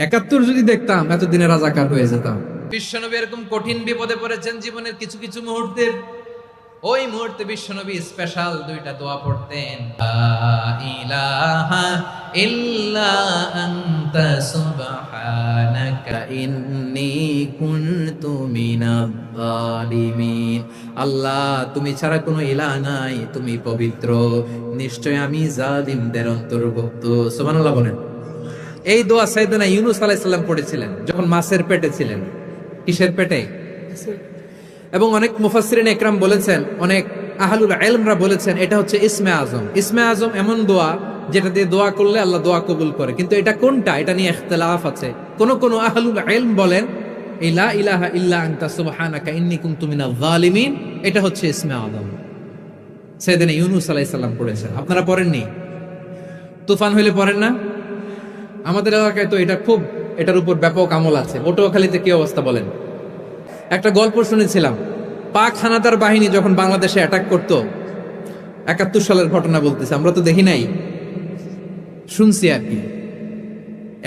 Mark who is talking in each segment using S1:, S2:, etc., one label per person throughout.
S1: 71 যদি দেখতাম এতদিনে রাজাকার হয়ে যেতাম। বিশ্বনবী এরকম কঠিন বিপদে পড়েছেন জীবনের কিছু কিছু মুহূর্তে, ওই মুহূর্তে বিশ্বনবী স্পেশাল দুইটা দোয়া পড়তেন, লা ইলাহা ইল্লা আনতা সুবহানাকা ইন্নী কুনতু মিনাজ জালিমিন। আল্লাহ, তুমি ছাড়া কোনো ইলাহ নাই, তুমি পবিত্র, নিশ্চয় আমি জালিমদের অন্তর্ভুক্ত। সুবহানাল্লাহ বলেন। এই দোয়া সাইয়েদনা ইউনূস আলাইহিস সালাম পড়েছিলেন যখন মাছের পেটে ছিলেন। কিসের পেটে? এবং অনেক মুফাসসিরিন একরাম বলেছেন, অনেক আহলুল ইলমরা বলেছেন এটা হচ্ছে ইসমে আজম। ইসমে আজম এমন দোয়া যেটা দিয়ে দোয়া করলে আল্লাহ দোয়া কবুল করে, কিন্তু এটা কোনটা এটা নিয়ে ইখতিলাফ আছে। কোন আহলুল ইলম বলেন এই লা ইলাহা ইল্লা আনতা সুবহানাকা ইন্নী কুনতু মিনাজ জালিমিন এটা হচ্ছে ইসমে আজম। সাইয়েদনা ইউনূস আলাইহিস সালাম পড়েছেন, আপনারা পড়েননি? তুফান হইলে পড়েন না? আমাদের এলাকায় তো এটার উপর ব্যাপক আমল আছে। পটুয়াখালীতে কি অবস্থা বলেন? একটা গল্প শুনেছিলাম, পাক হানাদার বাহিনী যখন বাংলাদেশে অ্যাটাক করতো, 71 সালের ঘটনা বলতেছে, আমরা তো দেখি নাই, শুনছি আর কি।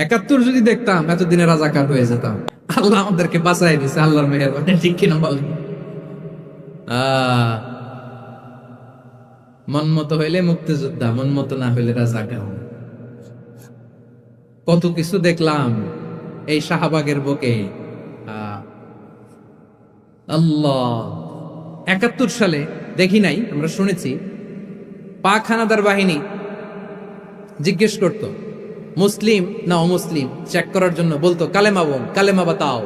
S1: 71 যদি দেখতাম এতদিনে রাজাকার হয়ে যেতাম। আল্লাহ আমাদেরকে বাঁচাই দিছে, আল্লাহর মেহেরবানি। ঠিক কিনা বলেন? মন মতো হইলে মুক্তিযোদ্ধা, মন মতো না হইলে রাজাকার। কত কিছু দেখলাম এই শাহবাগের বুকে। আল্লাহ, 71 সালে দেখি নাই, আমরা শুনেছি পাক হানাদার বাহিনী জিজ্ঞেস করত মুসলিম না অমুসলিম চেক করার জন্য, বলতো কালেমা বল, কালেমা বাতাও।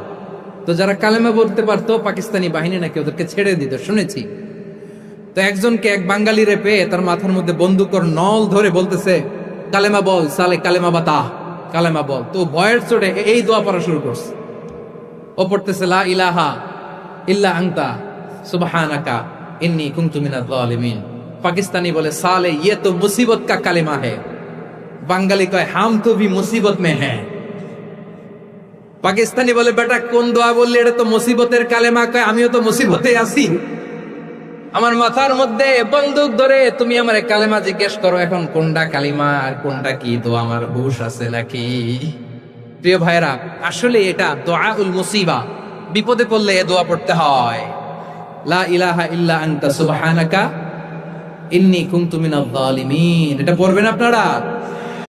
S1: তো যারা কালেমা বলতে পারতো পাকিস্তানি বাহিনী নাকি ওদেরকে ছেড়ে দিত, শুনেছি। তো একজনকে, এক বাঙালিরে পেয়ে তার মাথার মধ্যে বন্দুকর নল ধরে বলতেছে কালেমা বল সালে, কালেমা বাতা, কালেমা বল। তো ভয়ের চোটে এই দোয়া পড়া শুরু করছে। ও পড়তেছে লা ইলাহা ইল্লা আনতা সুবহানাকা ইন্নী কুনতু মিনাজ জালিমিন। পাকিস্তানি বলে সালে ये तो मुसीबत का কালেমা है। বাঙালি কয় হাম তো ভি মুসিবত মে হ্যাঁ। পাকিস্তানি বলে বেটা কোন দোয়া বললি, এটা তো মুসিবতের কালেমা। কয় আমিও তো মুসিবতে আছি, আমার মাথার মধ্যে বন্দুক ধরে তুমি আমার কালেমা জিজ্ঞেস করো, এখন কোনটা কালিমা আর কোনটা কি দোয়া, আমার হুশ আছে নাকি? প্রিয় ভাইরা, আসলে এটা দুআউল মুসিবা, বিপদে পড়লে এ দোয়া পড়তে হয়। লা ইলাহা ইল্লা আনতা সুবহানাকা ইন্নী কুনতু মিনাজ জালিমিন। এটা পড়বেন আপনারা।